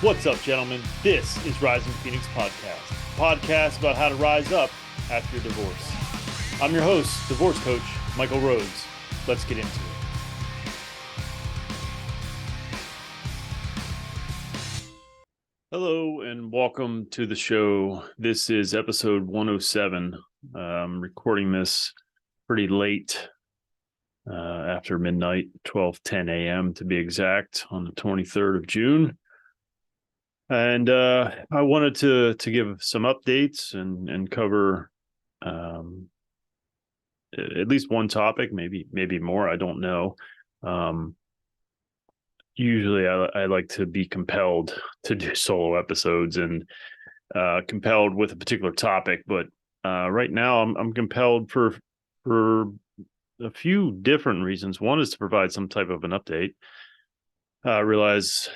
What's up, gentlemen? This is Rising Phoenix Podcast, a podcast about how to rise up after your divorce. I'm your host, divorce coach Michael Rhodes. Let's get into it. Hello and welcome to the show. This is episode 107. I'm recording this pretty late, after midnight, 12:10 a.m. to be exact, on the 23rd of June. And I wanted to give some updates and cover at least one topic, maybe more. I don't know. Usually, I like to be compelled to do solo episodes and compelled with a particular topic, but right now I'm compelled for a few different reasons. One is to provide some type of an update. I realize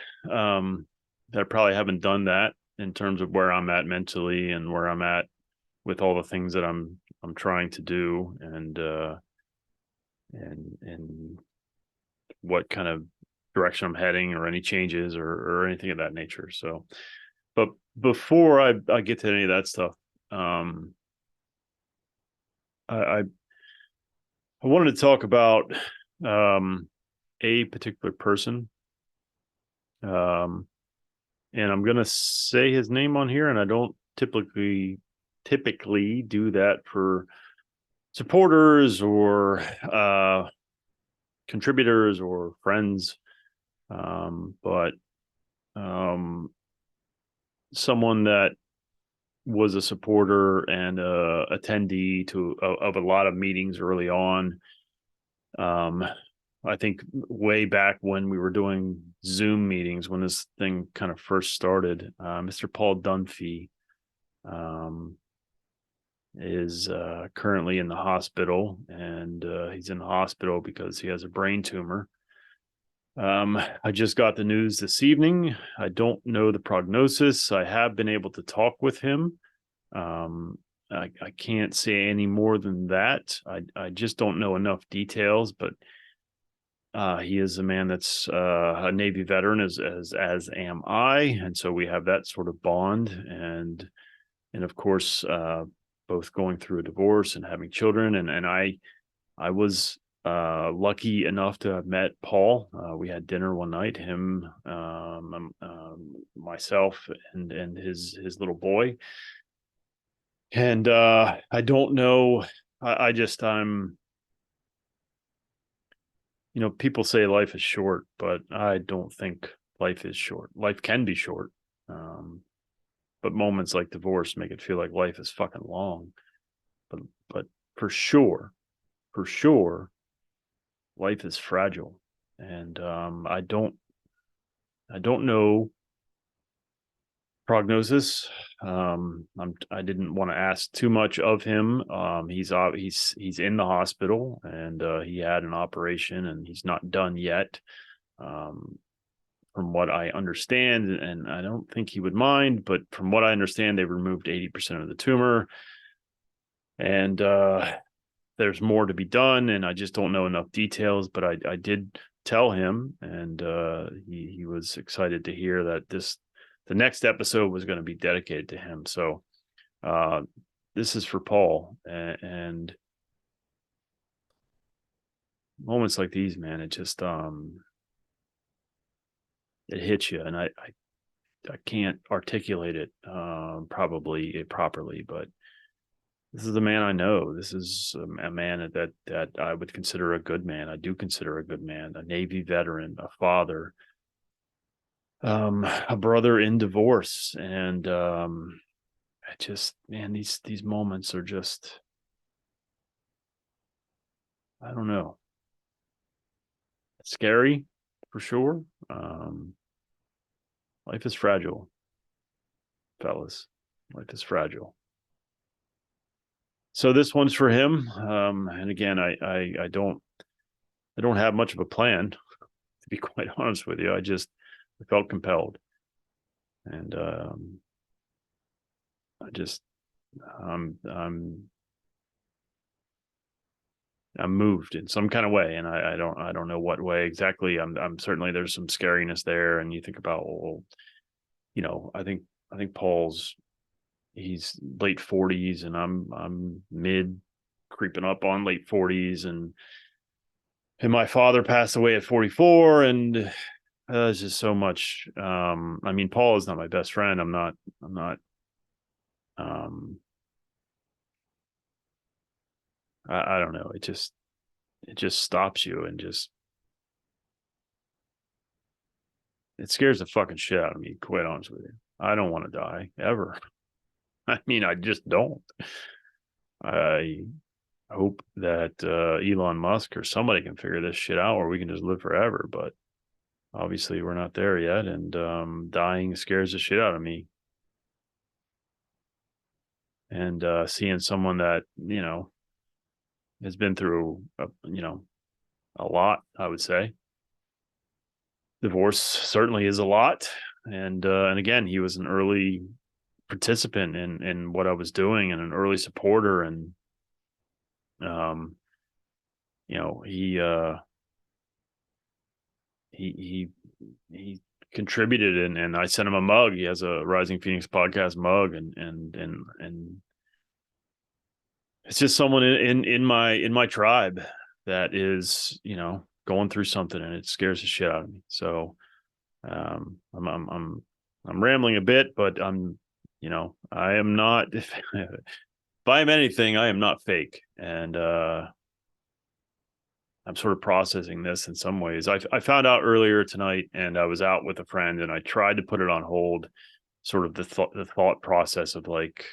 that I probably haven't done that in terms of where I'm at mentally and where I'm at with all the things that I'm trying to do and what kind of direction I'm heading or any changes or anything of that nature. So, but before I get to any of that stuff, I wanted to talk about a particular person. And I'm going to say his name on here, and I don't typically do that for supporters or contributors or friends. But someone that was a supporter and a attendee of a lot of meetings early on. I think way back when we were doing Zoom meetings, when this thing kind of first started, Mr. Paul Dunphy is currently in the hospital, and he's in the hospital because he has a brain tumor. I just got the news this evening. I don't know the prognosis. I have been able to talk with him. I can't say any more than that. I just don't know enough details, but he is a man that's a Navy veteran, as am I, and so we have that sort of bond, and of course, both going through a divorce and having children, and I was lucky enough to have met Paul. We had dinner one night, him, myself, and his little boy, and I don't know. I'm. People say life is short, but I don't think life is short. Life can be short. But moments like divorce make it feel like life is fucking long. But for sure, life is fragile. And I don't know prognosis. I didn't want to ask too much of him. He's in the hospital, and he had an operation, and he's not done yet. From what I understand, and I don't think he would mind, but from what I understand, they removed 80% of the tumor, and there's more to be done, and I just don't know enough details. But I did tell him, and he was excited to hear that the next episode was going to be dedicated to him. So this is for Paul, and moments like these, man, it just it hits you, and I can't articulate it properly, but this is the man I know. This is a man that I would consider a good man. I do consider a good man, a Navy veteran, a father, a brother in divorce, and these moments are just, I don't know, scary for sure. Life is fragile, fellas. Life is fragile. So this one's for him. And again, I don't have much of a plan, to be quite honest with you. I felt compelled, and I'm moved in some kind of way, and I don't know what way exactly. I'm certainly, there's some scariness there, and you think about, well, I think Paul's he's late 40s and I'm mid creeping up on late 40s and my father passed away at 44 and there's just so much. I mean, Paul is not my best friend. I'm not um I don't know. It just stops you and just it scares the fucking shit out of me, quite honest with you. I don't want to die ever. I mean, I just don't. I hope that Elon Musk or somebody can figure this shit out or we can just live forever. But obviously, we're not there yet. And dying scares the shit out of me. And seeing someone that, has been through, a lot, I would say. Divorce certainly is a lot. And again, he was an early participant in what I was doing and an early supporter. And, um, he contributed and I sent him a mug. He has a Rising Phoenix podcast mug and it's just someone in my tribe that is, going through something and it scares the shit out of me. So I'm rambling a bit, but I am not if I am anything, I am not fake. And I'm sort of processing this in some ways. I found out earlier tonight, and I was out with a friend, and I tried to put it on hold. Sort of the thought process of like,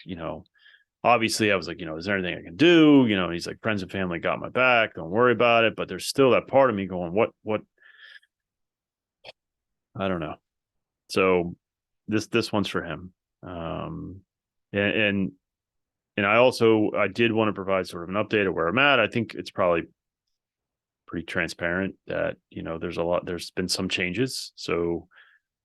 obviously I was like, is there anything I can do? He's like, friends and family got my back. Don't worry about it. But there's still that part of me going, what? I don't know. So this one's for him. And I did want to provide sort of an update of where I'm at. I think it's probably pretty transparent that there's been some changes. So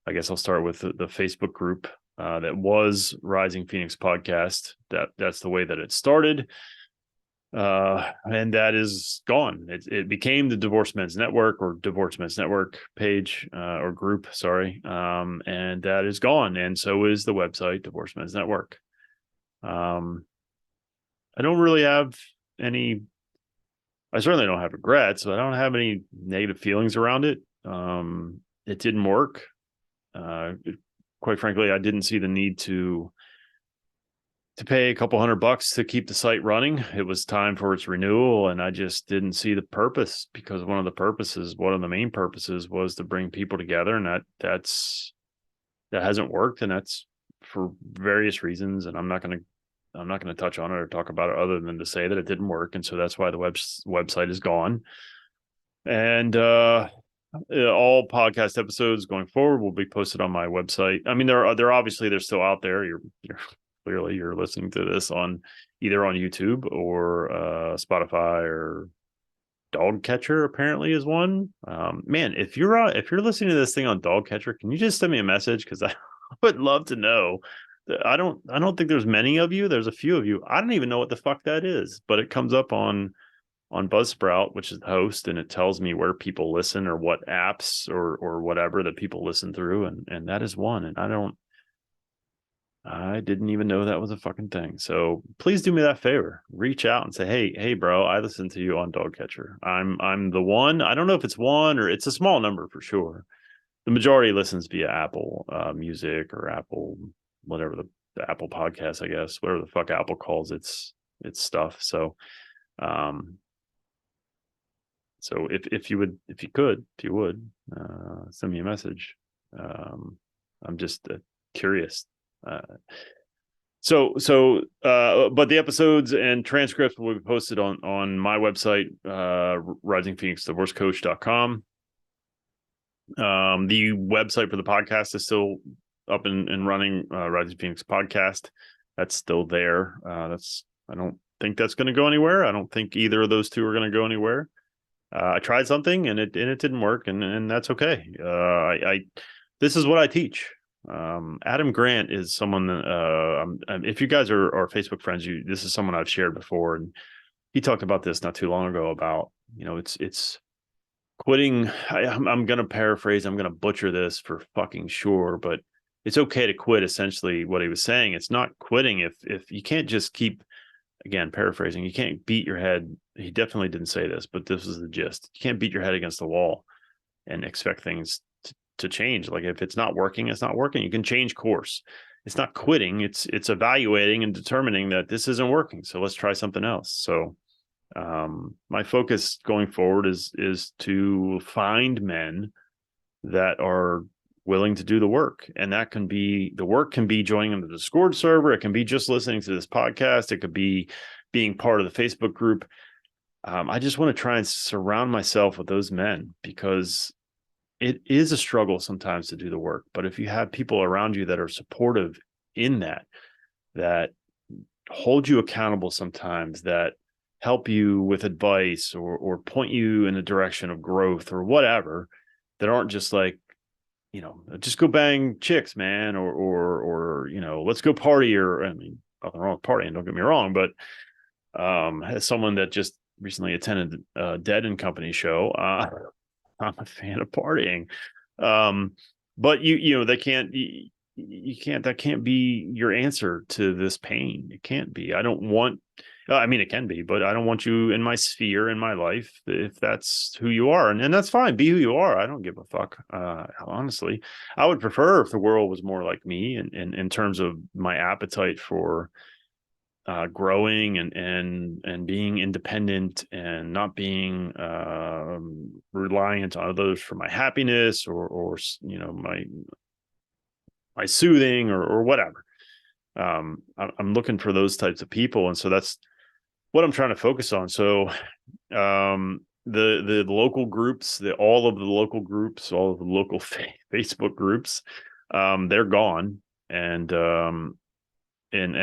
I guess I'll start with the Facebook group that was Rising Phoenix Podcast. That's the way that it started, and that is gone. It became the Divorce Men's Network or Divorce Men's Network page or group. Sorry, and that is gone, and so is the website Divorce Men's Network. I don't really have any. I certainly don't have regrets, but I don't have any negative feelings around it. It didn't work. Quite frankly, I didn't see the need to pay a couple $100 to keep the site running. It was time for its renewal, and I just didn't see the purpose because one of the main purposes was to bring people together, and that hasn't worked, and that's for various reasons. And I'm not going to touch on it or talk about it other than to say that it didn't work. And so that's why the website is gone. And all podcast episodes going forward will be posted on my website. I mean, they're obviously they're still out there. You're clearly you're listening to this on either on YouTube or Spotify or Dog Catcher apparently is one. Man, if you're listening to this thing on Dog Catcher, can you just send me a message? Because I would love to know. I don't think there's many of you. There's a few of you. I don't even know what the fuck that is, but it comes up on Buzzsprout, which is the host, and it tells me where people listen or what apps or whatever that people listen through, and that is one. And I didn't even know that was a fucking thing. So please do me that favor. Reach out and say, hey, bro, I listened to you on Dog Catcher. I'm the one. I don't know if it's one or it's a small number for sure. The majority listens via Apple Music or Apple, whatever the Apple Podcast, I guess, whatever the fuck Apple calls its stuff. So, if you would send me a message. I'm just curious. But the episodes and transcripts will be posted on my website, risingphoenixdivorcecoach.com. The website for the podcast is still up and running, Rising Phoenix Podcast. That's still there. I don't think that's going to go anywhere. I don't think either of those two are going to go anywhere. I tried something and it didn't work, and that's okay. This is what I teach. Adam Grant is someone if you guys are Facebook friends, this is someone I've shared before, and he talked about this not too long ago about, it's quitting. I'm going to paraphrase, I'm going to butcher this for fucking sure, but it's okay to quit. Essentially what he was saying, it's not quitting if you can't just keep, again, paraphrasing, you can't beat your head. He definitely didn't say this, but this is the gist. You can't beat your head against the wall and expect things to change. Like if it's not working, it's not working. You can change course. It's not quitting. It's evaluating and determining that this isn't working. So let's try something else. So my focus going forward is to find men that are willing to do the work. And that can be, the work can be joining the Discord server. It can be just listening to this podcast. It could be being part of the Facebook group. I just want to try and surround myself with those men, because it is a struggle sometimes to do the work. But if you have people around you that are supportive in that hold you accountable sometimes, that help you with advice or point you in the direction of growth or whatever, that aren't just like, just go bang chicks, man, or let's go party, or I mean, nothing wrong with partying, don't get me wrong, but as someone that just recently attended a Dead and Company show, I'm a fan of partying. But they can't, you can't, that can't be your answer to this pain. It can't be. I don't want, I mean, it can be, but I don't want you in my sphere, in my life, if that's who you are. And that's fine. Be who you are. I don't give a fuck. Honestly, I would prefer if the world was more like me, and in terms of my appetite for growing and being independent and not being reliant on others for my happiness or my soothing or whatever. I'm looking for those types of people, and so that's what I'm trying to focus on. So the local groups, all of the local groups, all of the local Facebook groups, they're gone, and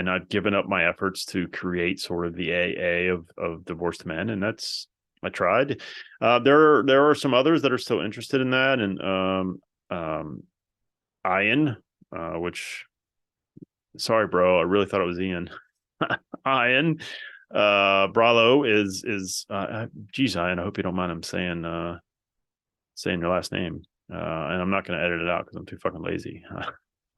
I've given up my efforts to create sort of the AA of divorced men, and I tried. There are some others that are still interested in that, and Ian, which, sorry, bro, I really thought it was Ian. Ian, Bravo is geez, Ian, I hope you don't mind him saying your last name, and I'm not going to edit it out because I'm too fucking lazy.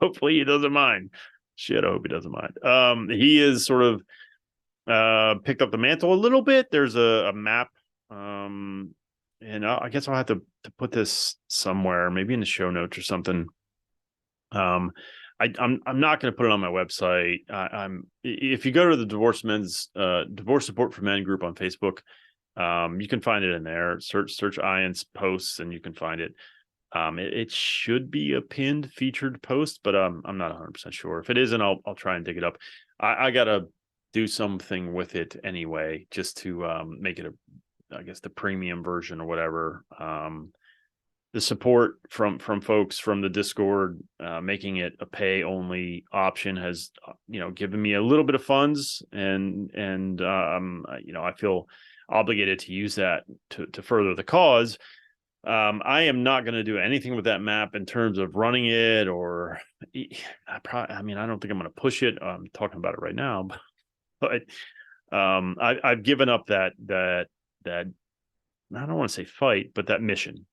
Hopefully he doesn't mind. Shit, I hope he doesn't mind. He is sort of picked up the mantle a little bit. There's a map, and I guess I'll have to put this somewhere, maybe in the show notes or something. I'm not going to put it on my website. If you go to the Divorce Support for Men group on Facebook, you can find it in there. Search Ian's posts and you can find it. It should be a pinned featured post, but I'm not 100% sure. If it isn't, I'll try and dig it up. I gotta do something with it anyway, just to make it I guess the premium version or whatever. The support from folks from the Discord, making it a pay only option, has given me a little bit of funds, and I feel obligated to use that to further the cause. I am not going to do anything with that map in terms of running it, or I mean, I don't think I'm going to push it. I'm talking about it right now, but I've given up that I don't want to say fight, but that mission.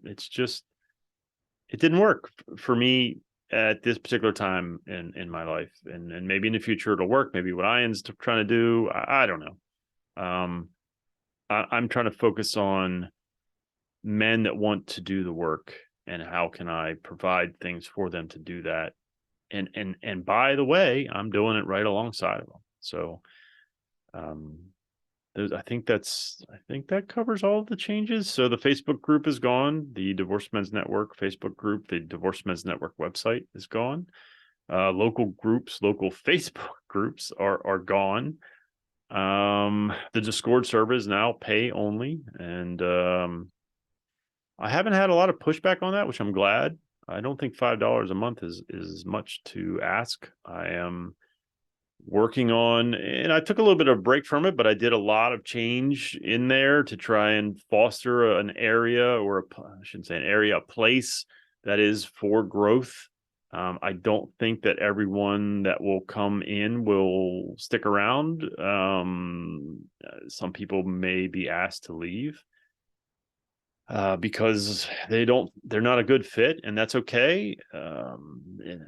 It's just, it didn't work for me at this particular time in my life, and maybe in the future it'll work. Maybe what Ian's trying to do, I don't know. I'm trying to focus on men that want to do the work, and how can I provide things for them to do that. And by the way, I'm doing it right alongside of them. So I think that covers all of the changes. So the Facebook group is gone. The Divorced Men's Network Facebook group, the Divorced Men's Network website is gone. Local Facebook groups are gone. The Discord server is now pay only, and I haven't had a lot of pushback on that, which I'm glad. I don't think $5 a month is much to ask. I am working on, and I took a little bit of a break from it, but I did a lot of change in there to try and foster an area, or I shouldn't say an area, a place that is for growth. I don't think that everyone that will come in will stick around. Some people may be asked to leave. because they're not a good fit, and that's okay.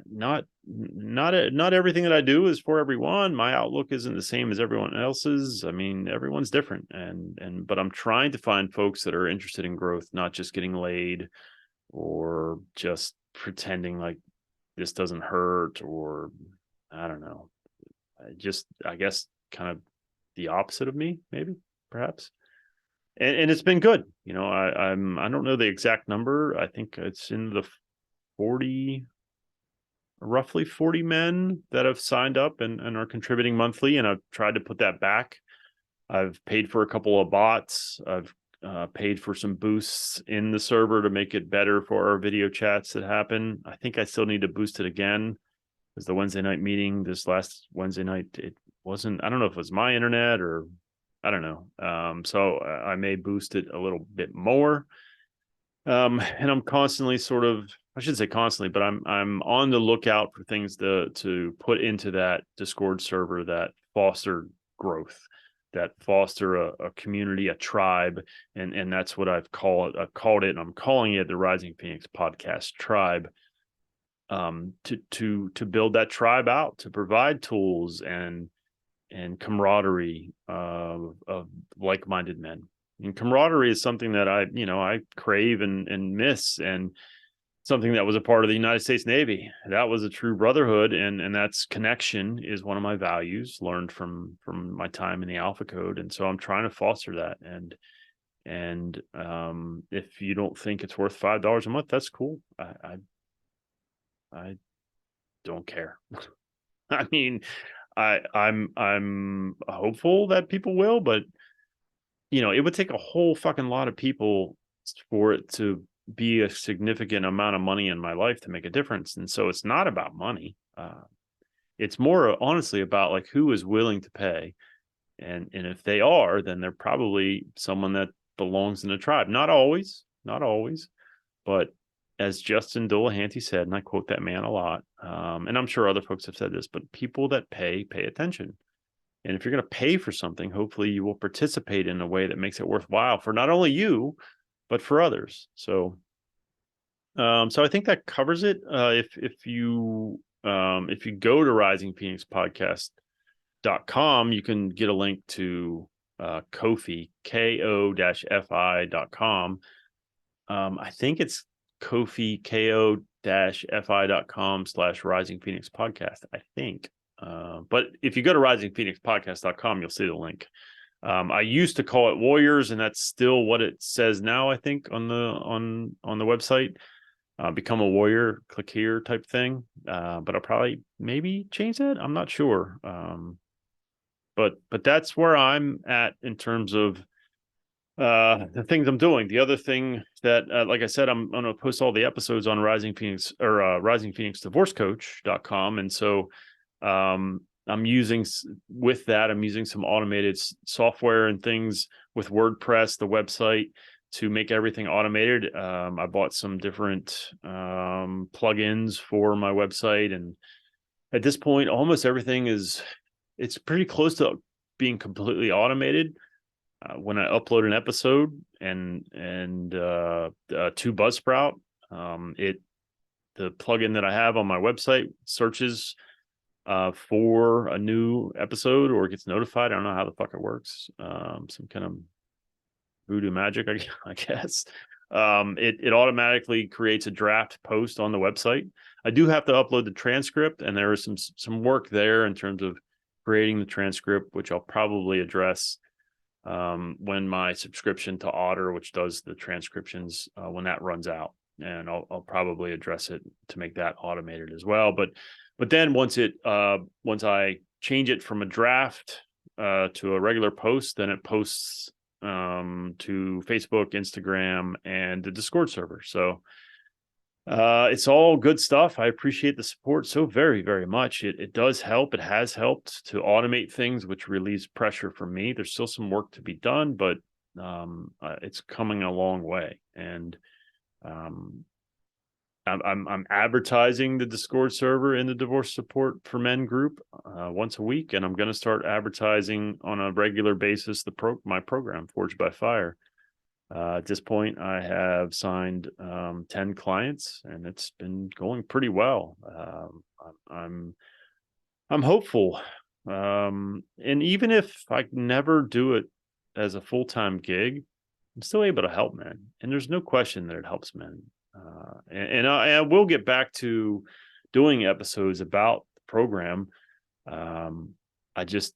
Not everything that I do is for everyone. My outlook isn't the same as everyone else's. I mean, everyone's different, but I'm trying to find folks that are interested in growth, not just getting laid or just pretending like this doesn't hurt, or I don't know. I guess kind of the opposite of me, maybe, perhaps. And it's been good. I don't know the exact number. I think it's in the 40, roughly 40 men that have signed up and are contributing monthly. And I've tried to put that back. I've paid for a couple of bots. I've paid for some boosts in the server to make it better for our video chats that happen. I think I still need to boost it again, because the Wednesday night meeting this last Wednesday night, it wasn't, I don't know if it was my internet or I don't know. So I may boost it a little bit more. And I'm constantly I shouldn't say constantly, but I'm on the lookout for things to put into that Discord server that foster growth, that foster a community, a tribe. And that's what I've called it. And I'm calling it the Rising Phoenix Podcast Tribe. To build that tribe out, to provide tools and camaraderie of like-minded men. And camaraderie is something that I crave and miss, and something that was a part of the United States Navy. That was a true brotherhood, and that's connection is one of my values learned from my time in the Alpha Code. And so I'm trying to foster that. And if you don't think it's worth $5 a month, that's cool. I don't care. I mean, I'm hopeful that people will, but it would take a whole fucking lot of people for it to be a significant amount of money in my life to make a difference. And so it's not about money. It's more honestly about like who is willing to pay. And if they are, then they're probably someone that belongs in a tribe. Not always, but as Justin Dolahanty said, and I quote that man a lot, and I'm sure other folks have said this, but people that pay attention. And if you're going to pay for something, hopefully you will participate in a way that makes it worthwhile for not only you, but for others. So I think that covers it. If you go to risingphoenixpodcast.com, you can get a link to Ko-fi, ko-fi.com. I think it's Ko-fi, ko-fi.com/Rising Phoenix Podcast, I think. But if you go to risingphoenixpodcast.com, you'll see the link. I used to call it Warriors, and that's still what it says now, I think, on the website. Become a warrior, click here type thing. But I'll probably maybe change that. I'm not sure. But that's where I'm at in terms of the things I'm doing. The other thing that, like I said, I'm going to post all the episodes on Rising Phoenix or risingphoenixdivorcecoach.com. And so I'm using some automated software and things with WordPress, the website, to make everything automated. I bought some different plugins for my website. And at this point, almost everything it's pretty close to being completely automated. When I upload an episode and to Buzzsprout, the plugin that I have on my website searches for a new episode, or gets notified. I don't know how the fuck it works. Some kind of voodoo magic, I guess. It automatically creates a draft post on the website. I do have to upload the transcript, and there is some work there in terms of creating the transcript, which I'll probably address when my subscription to Otter, which does the transcriptions, when that runs out. And I'll probably address it to make that automated as well. But then once I change it from a draft to a regular post, then it posts to Facebook, Instagram, and the Discord server. So it's all good stuff. I appreciate the support so very, very much. It does help. It has helped to automate things, which relieves pressure from me. There's still some work to be done, but it's coming a long way. And I'm advertising the Discord server in the Divorce Support for Men group once a week, and I'm going to start advertising on a regular basis my program, Forged by Fire. At this point, I have signed 10 clients, and it's been going pretty well. I'm hopeful, and even if I never do it as a full-time gig, I'm still able to help men, and there's no question that it helps men. And I will get back to doing episodes about the program. I just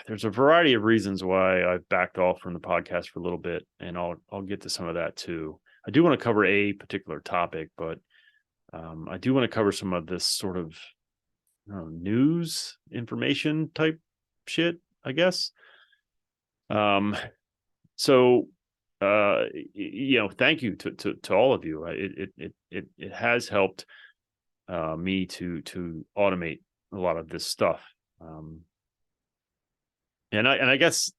there's a variety of reasons why I've backed off from the podcast for a little bit, and I'll get to some of that too. I do want to cover a particular topic, but I do want to cover some of this sort of news information type shit, I guess. Um, so thank you to all of you. It has helped me to automate a lot of this stuff. And I guess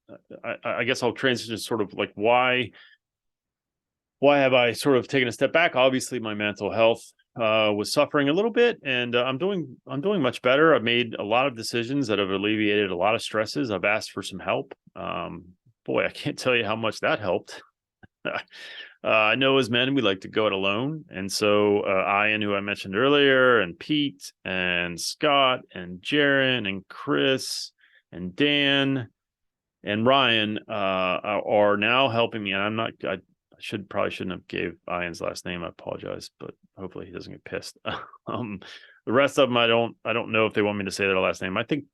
I'll transition to sort of like why have I sort of taken a step back? Obviously, my mental health was suffering a little bit, and I'm doing much better. I've made a lot of decisions that have alleviated a lot of stresses. I've asked for some help. Boy, I can't tell you how much that helped. I know as men, we like to go it alone. And so Ian, who I mentioned earlier, and Pete and Scott and Jaron and Chris and Dan and Ryan are now helping me. And I shouldn't have gave Ian's last name. I apologize, but hopefully he doesn't get pissed. The rest of them, I don't know if they want me to say their last name. I think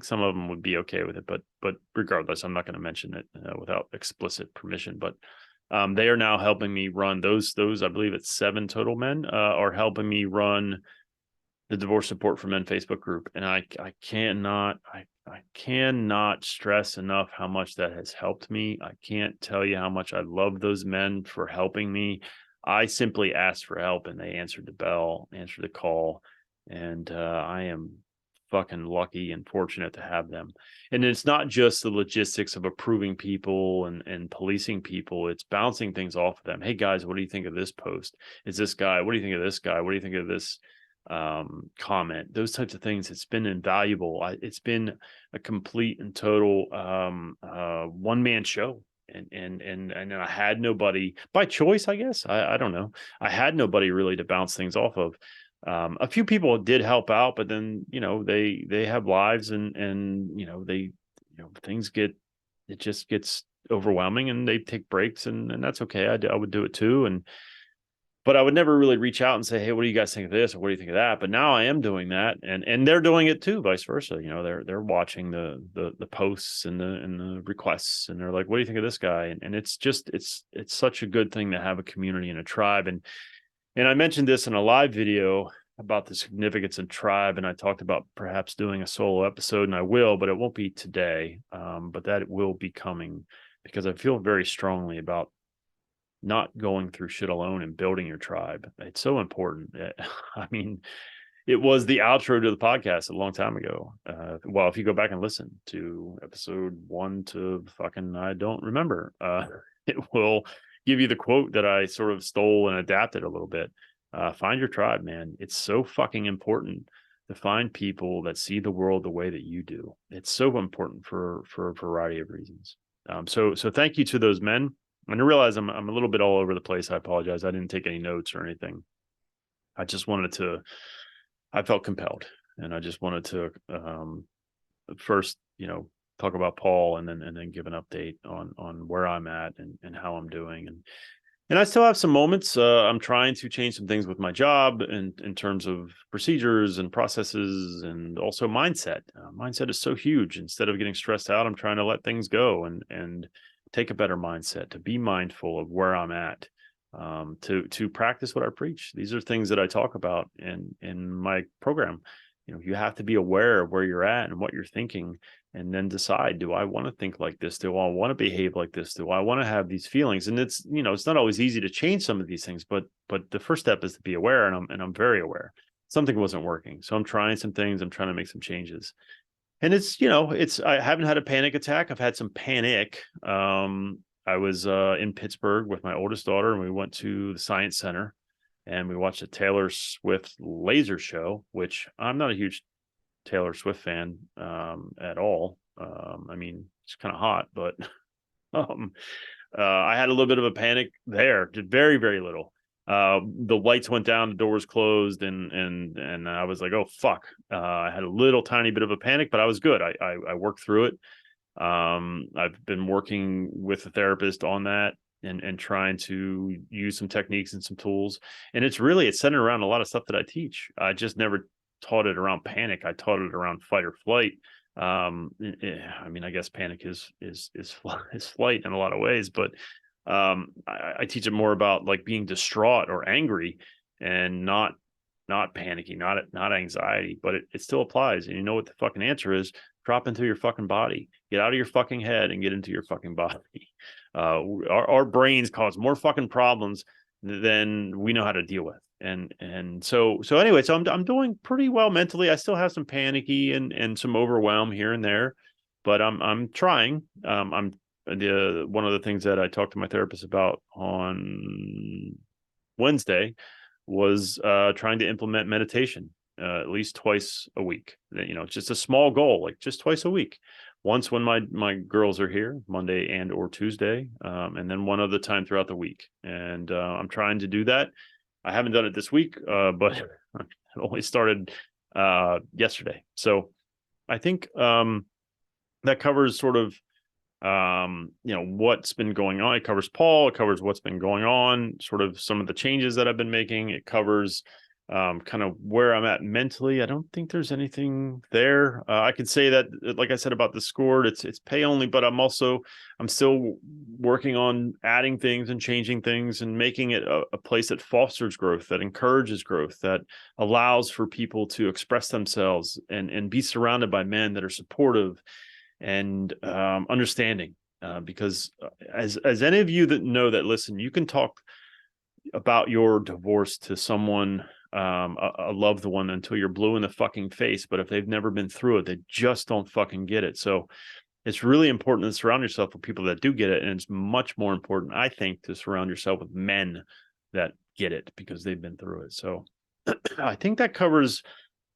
some of them would be okay with it, but regardless, I'm not going to mention it without explicit permission. But they are now helping me run those. I believe it's 7 total men are helping me run the Divorce Support for Men Facebook group, and I cannot stress enough how much that has helped me. I can't tell you how much I love those men for helping me. I simply asked for help, and they answered the bell, answered the call, and I am fucking lucky and fortunate to have them. And it's not just the logistics of approving people and policing people. It's bouncing things off of them. Hey guys, what do you think of this post? Is this guy? What do you think of this guy? What do you think of this comment? Those types of things. It's been invaluable. It's been a complete and total one-man show. And I had nobody by choice, I guess. I don't know. I had nobody really to bounce things off of. A few people did help out, but then they have lives, and things it just gets overwhelming, and they take breaks, and that's okay. I would do it too, but I would never really reach out and say, hey, what do you guys think of this, or what do you think of that? But now I am doing that, and they're doing it too, vice versa. They're watching the posts and the requests, and they're like, what do you think of this guy? And it's such a good thing to have a community and a tribe. And I mentioned this in a live video about the significance of tribe, and I talked about perhaps doing a solo episode, and I will, but it won't be today. But that will be coming, because I feel very strongly about not going through shit alone and building your tribe. It's so important. I mean, it was the outro to the podcast a long time ago. Well, if you go back and listen to episode 1 to fucking, I don't remember, it will give you the quote that I sort of stole and adapted a little bit. Find your tribe, man. It's so fucking important to find people that see the world the way that you do. It's so important for a variety of reasons. So thank you to those men. And I realize I'm a little bit all over the place. I apologize. I didn't take any notes or anything. I just I felt compelled, and I just wanted to first, talk about Paul, and then give an update on where I'm at and how I'm doing. And I still have some moments. I'm trying to change some things with my job in terms of procedures and processes, and also mindset. Mindset is so huge. Instead of getting stressed out, I'm trying to let things go and take a better mindset, to be mindful of where I'm at, to practice what I preach. These are things that I talk about in my program. You have to be aware of where you're at and what you're thinking, and then decide, do I want to think like this? Do I want to behave like this? Do I want to have these feelings? And it's not always easy to change some of these things, but the first step is to be aware, and I'm very aware. Something wasn't working, so I'm trying some things. I'm trying to make some changes. And I haven't had a panic attack. I've had some panic. I was in Pittsburgh with my oldest daughter, and we went to the Science Center, and we watched a Taylor Swift laser show, which I'm not a huge Taylor Swift fan at all. I mean, it's kind of hot, but I had a little bit of a panic there, just very, very little. The lights went down, the doors closed, and I was like, oh fuck. I had a little tiny bit of a panic, but I was good. I worked through it. I've been working with a therapist on that and trying to use some techniques and some tools. And it's centered around a lot of stuff that I teach. I just never taught it around panic. I taught it around fight or flight. I mean, I guess panic is flight in a lot of ways, but I teach it more about like being distraught or angry and not panicking, not anxiety, but it still applies. And you know what the fucking answer is? Drop into your fucking body, get out of your fucking head and get into your fucking body. Our brains cause more fucking problems than we know how to deal with. And so anyway, so I'm doing pretty well mentally. I still have some panicky and some overwhelm here and there, but I'm trying. I'm one of the things that I talked to my therapist about on Wednesday was trying to implement meditation at least twice a week. You know, just a small goal, like just twice a week. Once when my girls are here, Monday and or Tuesday, and then one other time throughout the week. And I'm trying to do that. I haven't done it this week, but I only started yesterday. So I think that covers sort of what's been going on. It covers Paul. It covers what's been going on, sort of some of the changes that I've been making. It covers kind of where I'm at mentally. I don't think there's anything there. I could say that, like I said about the scored, it's pay only, but I'm still working on adding things and changing things and making it a place that fosters growth, that encourages growth, that allows for people to express themselves and be surrounded by men that are supportive and understanding. Because as any of you that know that listen, you can talk about your divorce to someone, a loved one, until you're blue in the fucking face, but if they've never been through it, they just don't fucking get it. So it's really important to surround yourself with people that do get it, and it's much more important, I think, to surround yourself with men that get it because they've been through it. So I think that covers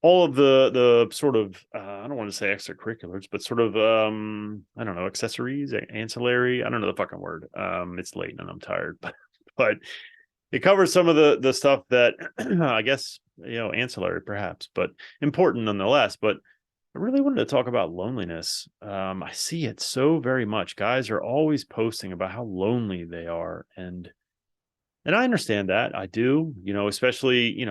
all of the sort of I don't want to say extracurriculars, but sort of I don't know, accessories, ancillary. I don't know the fucking word. It's late and I'm tired, but it covers some of the stuff that I guess, ancillary perhaps, but important nonetheless. But I really wanted to talk about loneliness. I see it so very much. Guys are always posting about how lonely they are, and I understand that. I do, especially,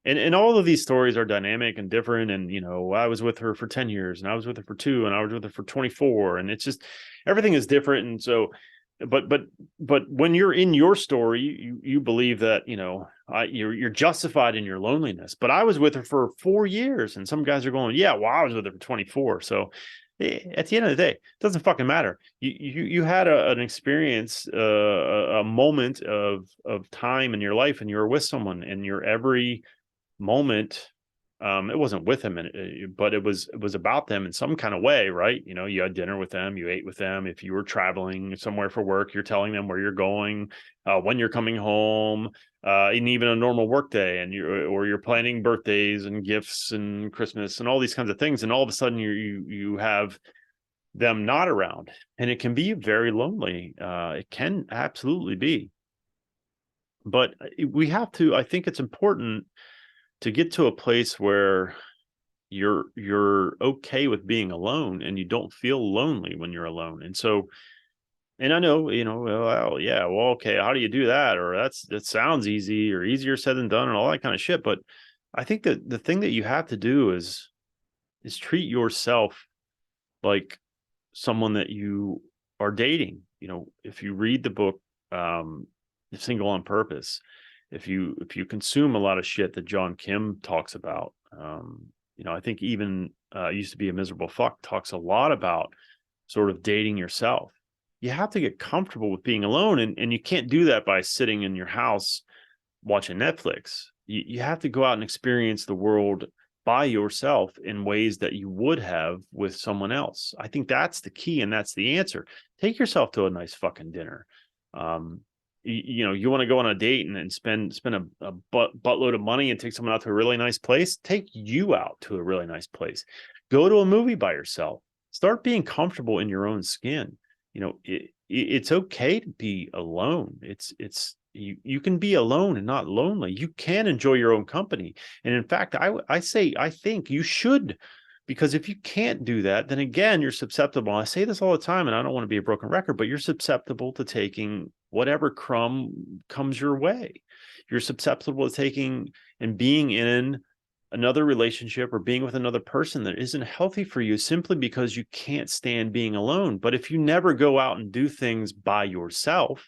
and all of these stories are dynamic and different. And, I was with her for 10 years and I was with her for 2 and I was with her for 24. And it's just, everything is different. And so, but when you're in your story, you believe that, you're justified in your loneliness. But I was with her for 4 years and some guys are going, yeah, well, I was with her for 24. So at the end of the day, it doesn't fucking matter. You had an experience, a moment of time in your life, and you were with someone, and your every moment, it wasn't with them, but it was about them in some kind of way, right? You had dinner with them, you ate with them. If you were traveling somewhere for work, you're telling them where you're going, when you're coming home, and even a normal work day, and you're planning birthdays and gifts and Christmas and all these kinds of things, and all of a sudden you have them not around, and it can be very lonely. It can absolutely be, but we have to. I think it's important to get to a place where you're okay with being alone and you don't feel lonely when you're alone. And so, and I know, well, yeah, well, okay, how do you do that? Or that sounds easy, or easier said than done, and all that kind of shit. But I think that the thing that you have to do is treat yourself like someone that you are dating. If you read the book, Single on Purpose, if you consume a lot of shit that John Kim talks about, I think even Used to Be a Miserable Fuck talks a lot about sort of dating yourself. You have to get comfortable with being alone, and you can't do that by sitting in your house watching Netflix. You have to go out and experience the world by yourself in ways that you would have with someone else. I think that's the key, and that's the answer. Take yourself to a nice fucking dinner. You want to go on a date and spend a buttload of money and take someone out to a really nice place. Take you out to a really nice place. Go to a movie by yourself. Start being comfortable in your own skin. it's okay to be alone. You can be alone and not lonely. You can enjoy your own company. And in fact, I think you should, because if you can't do that, then again, you're susceptible. I say this all the time, and I don't want to be a broken record, but you're susceptible to taking whatever crumb comes your way. You're susceptible to taking and being in another relationship or being with another person that isn't healthy for you simply because you can't stand being alone. But if you never go out and do things by yourself,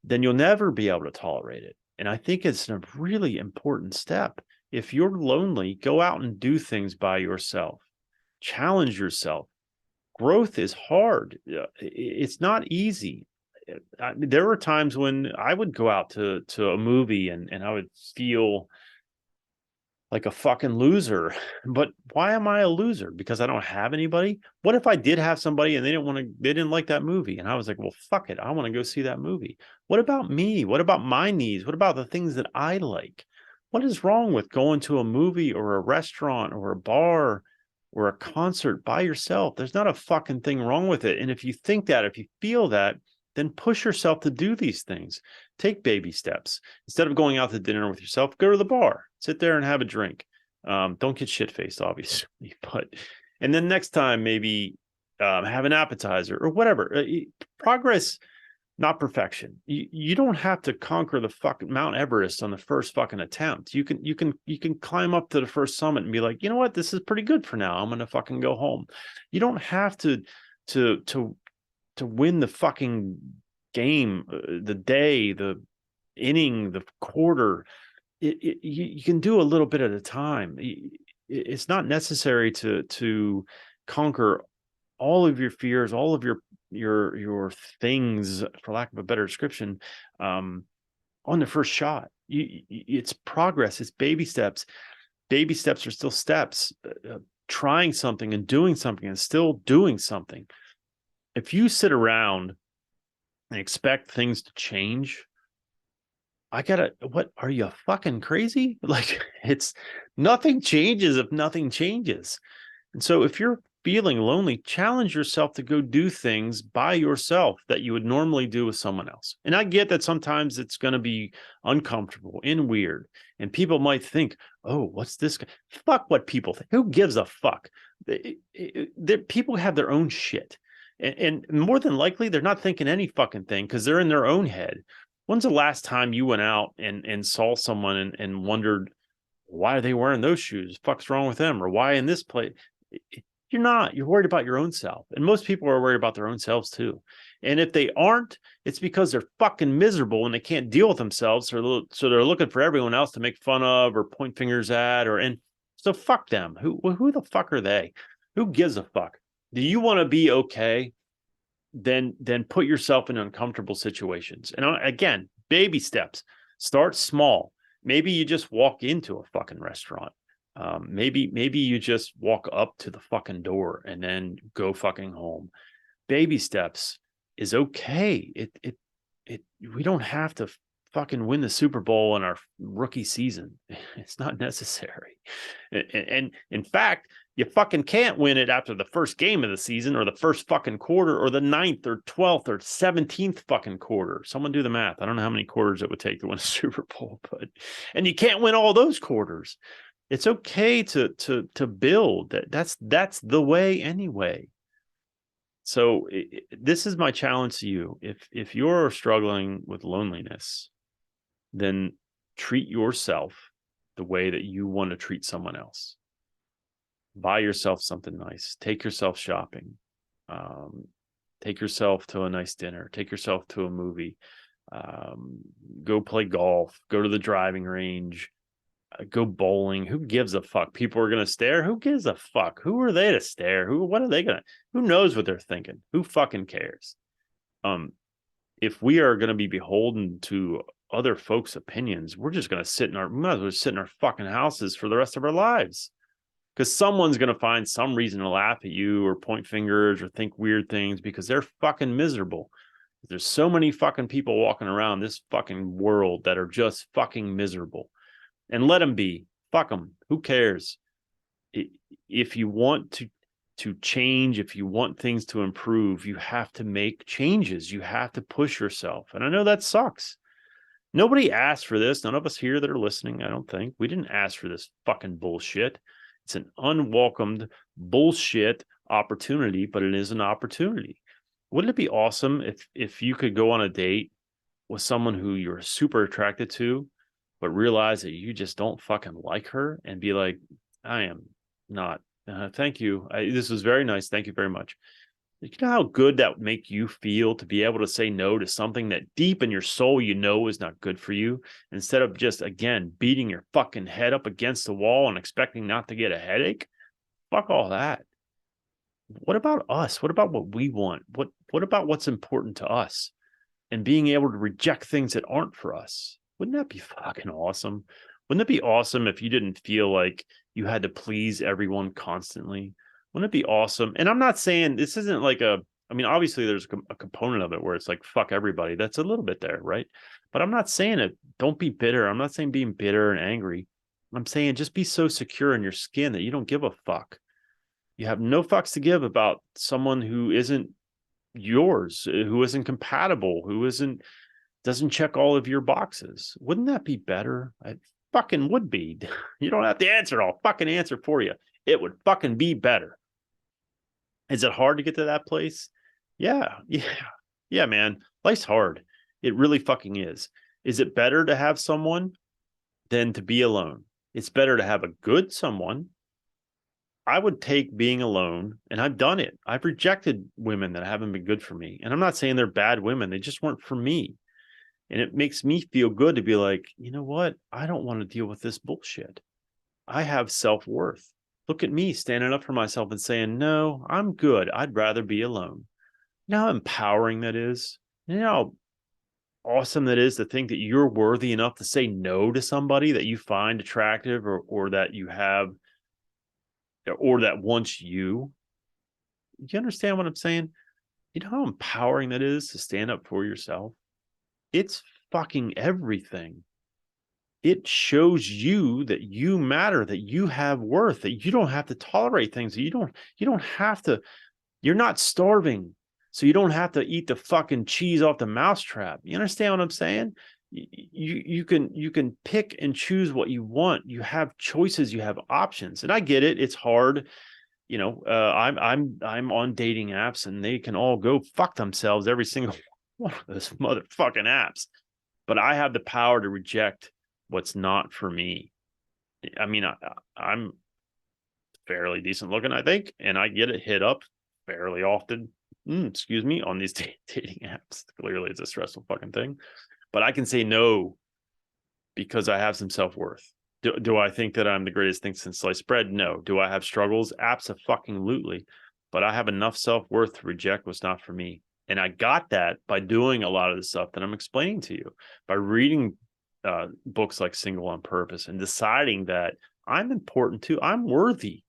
then you'll never be able to tolerate it. And I think it's a really important step. If you're lonely, go out and do things by yourself. Challenge yourself. Growth is hard. It's not easy. There were times when I would go out to a movie and I would feel like a fucking loser. But why am I a loser? Because I don't have anybody? What if I did have somebody and they didn't like that movie? And I was like, well, fuck it. I want to go see that movie. What about me? What about my needs? What about the things that I like? What is wrong with going to a movie or a restaurant or a bar or a concert by yourself? There's not a fucking thing wrong with it. And if you think that, if you feel that, then push yourself to do these things. Take baby steps. Instead of going out to dinner with yourself, go to the bar, sit there and have a drink. Don't get shit-faced, obviously, and then next time maybe have an appetizer or whatever. Progress, not perfection. You don't have to conquer the fucking Mount Everest on the first fucking attempt. You can climb up to the first summit and be like, you know what, this is pretty good for now. I'm gonna fucking go home. You don't have to win the fucking game, the day, the inning, the quarter. You can do a little bit at a time. It's not necessary to conquer all of your fears, all of your things, for lack of a better description, on the first shot. It's progress. It's baby steps. Baby steps are still steps. Trying something and doing something and still doing something. If you sit around and expect things to change, what are you fucking crazy? Like, it's nothing changes if nothing changes. And so if you're feeling lonely, challenge yourself to go do things by yourself that you would normally do with someone else. And I get that sometimes it's going to be uncomfortable and weird. And people might think, oh, what's this guy? Fuck what people think. Who gives a fuck? People have their own shit. And more than likely, they're not thinking any fucking thing because they're in their own head. When's the last time you went out and saw someone and wondered, why are they wearing those shoes? Fuck's wrong with them? Or why in this place? You're not. You're worried about your own self. And most people are worried about their own selves too. And if they aren't, it's because they're fucking miserable and they can't deal with themselves. So they're looking for everyone else to make fun of or point fingers at. So fuck them. Who the fuck are they? Who gives a fuck? Do you want to be okay? Then put yourself in uncomfortable situations. And again, baby steps. Start small. Maybe you just walk into a fucking restaurant. Maybe you just walk up to the fucking door and then go fucking home. Baby steps is okay. We don't have to fucking win the Super Bowl in our rookie season. It's not necessary. And in fact, you fucking can't win it after the first game of the season or the first fucking quarter or the 9th or 12th or 17th fucking quarter. Someone do the math. I don't know how many quarters it would take to win a Super Bowl, and you can't win all those quarters. It's okay to build. That's the way anyway. So this is my challenge to you. If you're struggling with loneliness, then treat yourself the way that you want to treat someone else. Buy yourself something nice. Take yourself shopping. Take yourself to a nice dinner. Take yourself to a movie. Go play golf. Go to the driving range. Go bowling. Who gives a fuck? People are going to stare. Who gives a fuck? Who are they to stare? What are they going to, who knows what they're thinking? Who fucking cares? If we are going to be beholden to other folks' opinions, we're just going to we might as well sit in our fucking houses for the rest of our lives. Because someone's going to find some reason to laugh at you or point fingers or think weird things because they're fucking miserable. There's so many fucking people walking around this fucking world that are just fucking miserable. And let them be. Fuck them. Who cares? If you want to change, if you want things to improve, you have to make changes. You have to push yourself. And I know that sucks. Nobody asked for this. None of us here that are listening, I don't think. We didn't ask for this fucking bullshit. It's an unwelcomed bullshit opportunity, but it is an opportunity. Wouldn't it be awesome if you could go on a date with someone who you're super attracted to, but realize that you just don't fucking like her and be like, I am not. Thank you. This was very nice. Thank you very much. You know how good that would make you feel to be able to say no to something that deep in your soul you know is not good for you, instead of just, again, beating your fucking head up against the wall and expecting not to get a headache? Fuck all that. What about us? What about what we want? What about what's important to us? And being able to reject things that aren't for us. Wouldn't that be fucking awesome? Wouldn't it be awesome if you didn't feel like you had to please everyone constantly? Wouldn't it be awesome? And I'm not saying this isn't like I mean, obviously there's a component of it where it's like, fuck everybody. That's a little bit there, right? But I'm not saying it. Don't be bitter. I'm not saying being bitter and angry. I'm saying just be so secure in your skin that you don't give a fuck. You have no fucks to give about someone who isn't yours, who isn't compatible, who doesn't check all of your boxes. Wouldn't that be better? It fucking would be. You don't have to answer it. I'll fucking answer for you. It would fucking be better. Is it hard to get to that place? Yeah, man. Life's hard. It really fucking is. Is it better to have someone than to be alone? It's better to have a good someone. I would take being alone, and I've done it. I've rejected women that haven't been good for me. And I'm not saying they're bad women. They just weren't for me. And it makes me feel good to be like, you know what? I don't want to deal with this bullshit. I have self-worth. Look at me standing up for myself and saying, no, I'm good. I'd rather be alone. You know how empowering that is? You know how awesome that is to think that you're worthy enough to say no to somebody that you find attractive or that you have, or that wants you. You understand what I'm saying? You know how empowering that is to stand up for yourself? It's fucking everything. It shows you that you matter, that you have worth, that you don't have to tolerate things. That you don't have to, you're not starving. So you don't have to eat the fucking cheese off the mousetrap. You understand what I'm saying? You can pick and choose what you want. You have choices, you have options. And I get it. It's hard. You know, I'm on dating apps and they can all go fuck themselves, every single one of those motherfucking apps. But I have the power to reject what's not for me. I mean, I'm fairly decent looking, I think, and I get it hit up fairly often. Excuse me, on these dating apps. Clearly, it's a stressful fucking thing. But I can say no because I have some self-worth. Do I think that I'm the greatest thing since sliced bread? No. Do I have struggles? Absolutely. But I have enough self-worth to reject what's not for me. And I got that by doing a lot of the stuff that I'm explaining to you, by reading books like Single on Purpose and deciding that I'm important too. I'm worthy.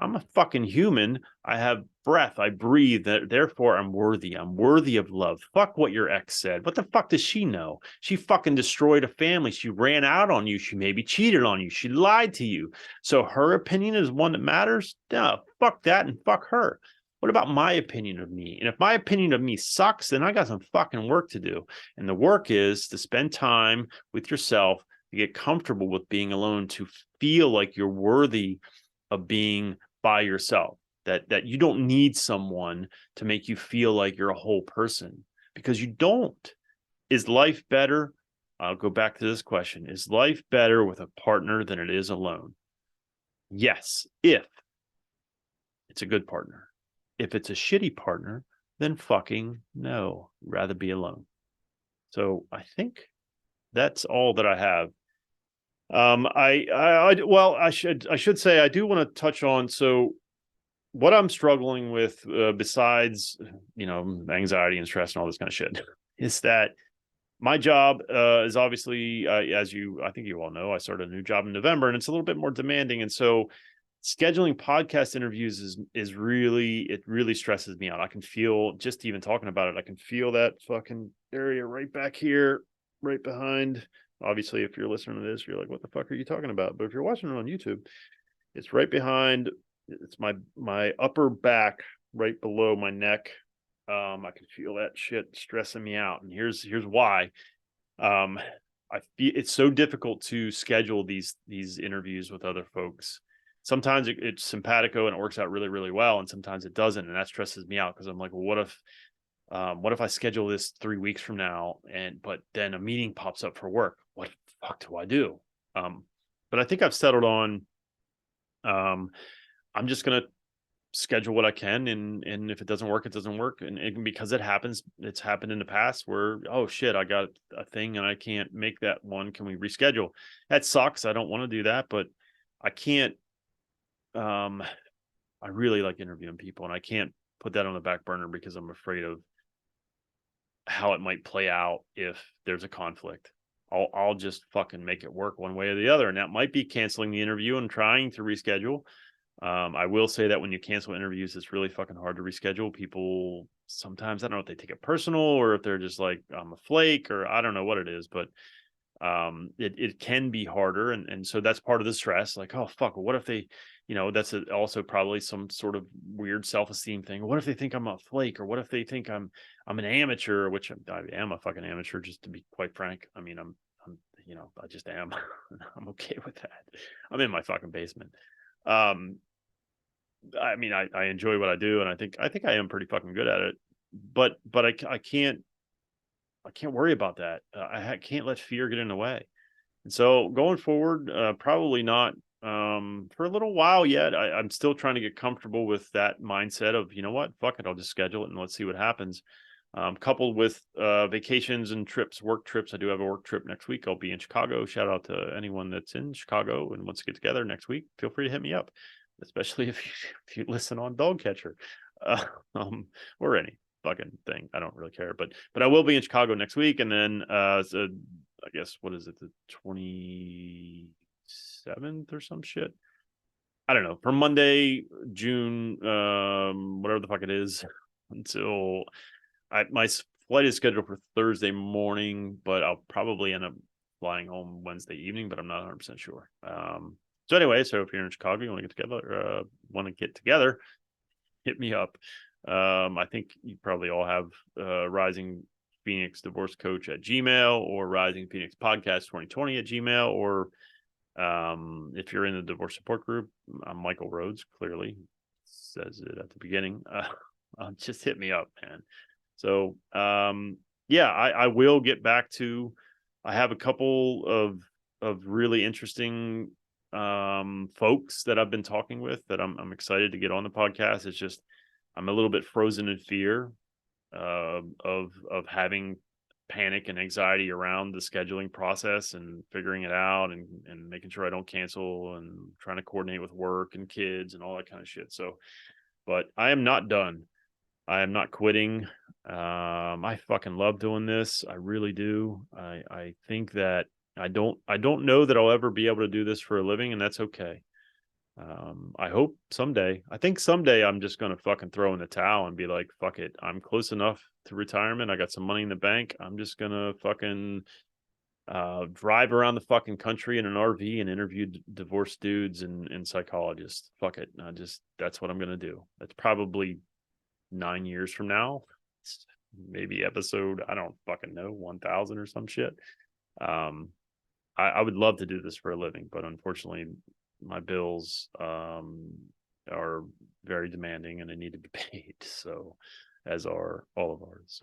I'm a fucking human. I have breath. I breathe. Therefore, I'm worthy. I'm worthy of love. Fuck what your ex said. What the fuck does she know? She fucking destroyed a family. She ran out on you. She maybe cheated on you. She lied to you. So her opinion is one that matters? No, fuck that and fuck her. What about my opinion of me? And if my opinion of me sucks, then I got some fucking work to do. And the work is to spend time with yourself, to get comfortable with being alone, to feel like you're worthy of being by yourself, that you don't need someone to make you feel like you're a whole person, because you don't. Is life better? I'll go back to this question. Is life better with a partner than it is alone? Yes, if it's a good partner. If it's a shitty partner, then fucking no. Rather be alone. So I think that's all that I have. I should say I do want to touch on, so what I'm struggling with, besides, anxiety and stress and all this kind of shit, is that my job is obviously, I think you all know, I started a new job in November, and it's a little bit more demanding. And so scheduling podcast interviews is really, it really stresses me out. I can feel, just even talking about it, I can feel that fucking area right back here, right behind. Obviously, if you're listening to this, you're like, what the fuck are you talking about? But if you're watching it on YouTube, it's right behind it's my upper back right below my neck. I can feel that shit stressing me out. And here's why. I feel it's so difficult to schedule these interviews with other folks. Sometimes it's simpatico and it works out really, really well, and sometimes it doesn't, and that stresses me out because I'm like, well, what if I schedule this 3 weeks from now, but then a meeting pops up for work? What the fuck do I do? But I think I've settled on, I'm just gonna schedule what I can, and if it doesn't work, it doesn't work. And because it's happened in the past where, oh shit, I got a thing and I can't make that one. Can we reschedule? That sucks. I don't want to do that, but I can't. I really like interviewing people, and I can't put that on the back burner because I'm afraid of how it might play out if there's a conflict. I'll just fucking make it work one way or the other, and that might be canceling the interview and trying to reschedule. I will say that when you cancel interviews, it's really fucking hard to reschedule. People sometimes, I don't know if they take it personal or if they're just like, I'm a flake, or I don't know what it is, but it can be harder. And so that's part of the stress. Like, oh, fuck, what if they, that's also probably some sort of weird self-esteem thing. What if they think I'm a flake, or what if they think I'm an amateur, which I am a fucking amateur, just to be quite frank. I mean, I'm I just am. I'm okay with that. I'm in my fucking basement. I mean, I enjoy what I do, and I think I am pretty fucking good at it. But I can't worry about that. I can't let fear get in the way. And so going forward, probably not for a little while yet. I'm still trying to get comfortable with that mindset of, you know what, fuck it, I'll just schedule it and let's see what happens. Coupled with vacations and trips, work trips. I do have a work trip next week. I'll be in Chicago. Shout out to anyone that's in Chicago and wants to get together next week. Feel free to hit me up, especially if you listen on Dogcatcher, or any fucking thing. I don't really care, but I will be in Chicago next week, and then so I guess, what is it, the 27th or some shit? I don't know. From Monday, June, whatever the fuck it is, until my flight is scheduled for Thursday morning, but I'll probably end up flying home Wednesday evening, but I'm not 100% sure. So anyway, so if you're in Chicago, you want to get together, hit me up. I think you probably all have Rising Phoenix Divorce Coach at Gmail, or Rising Phoenix Podcast 2020 at Gmail, or if you're in the divorce support group, I'm Michael Rhodes, clearly says it at the beginning. Just hit me up, man. So yeah, I will get back to, I have a couple of really interesting folks that I've been talking with that I'm excited to get on the podcast. It's just, I'm a little bit frozen in fear of having panic and anxiety around the scheduling process and figuring it out, and making sure I don't cancel, and trying to coordinate with work and kids and all that kind of shit. So, but I am not done. I am not quitting. I fucking love doing this. I really do. I think that I don't know that I'll ever be able to do this for a living, and that's okay. I hope someday. I think someday I'm just going to fucking throw in the towel and be like, fuck it. I'm close enough to retirement. I got some money in the bank. I'm just going to fucking drive around the fucking country in an RV and interview divorced dudes and psychologists. Fuck it. That's what I'm going to do. That's probably 9 years from now. Maybe episode, I don't fucking know, 1000 or some shit. I would love to do this for a living, but unfortunately my bills are very demanding and they need to be paid. So, as are all of ours.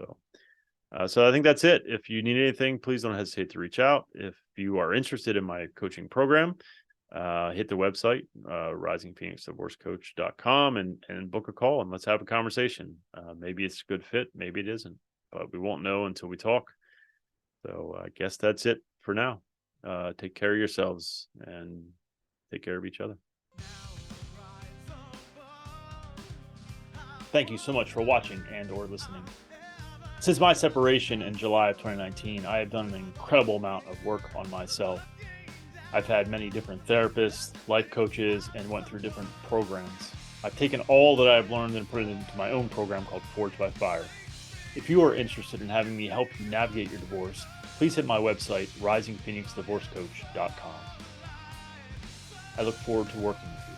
So I think that's it. If you need anything, please don't hesitate to reach out. If you are interested in my coaching program, hit the website, risingphoenixdivorcecoach.com, and book a call, and let's have a conversation. Maybe it's a good fit, maybe it isn't, but we won't know until we talk. So I guess that's it for now. Take care of yourselves and take care of each other. Thank you so much for watching and or listening. Since my separation in July of 2019, I have done an incredible amount of work on myself. I've had many different therapists, life coaches, and went through different programs. I've taken all that I've learned and put it into my own program called Forged by Fire. If you are interested in having me help you navigate your divorce, please hit my website, risingphoenixdivorcecoach.com. I look forward to working with you.